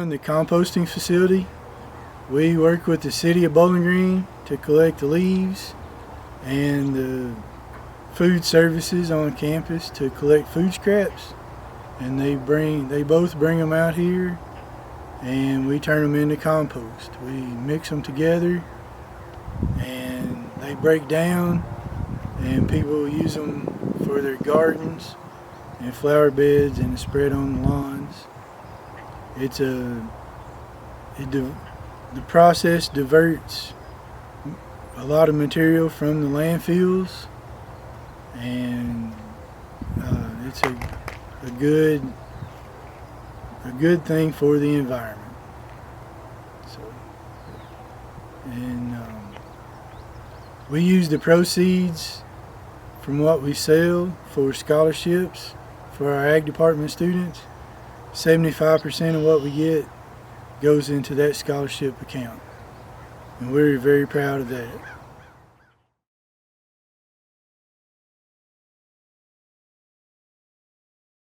run the composting facility. We work with the city of Bowling Green to collect the leaves and the food services on campus to collect food scraps. And they both bring them out here and we turn them into compost. We mix them together and they break down and people use them for their gardens and flower beds and to spread on the lawns. The process diverts a lot of material from the landfills, and it's a good thing for the environment. So, and we use the proceeds from what we sell for scholarships for our ag department students. 75% of what we get goes into that scholarship account, and we're very proud of that.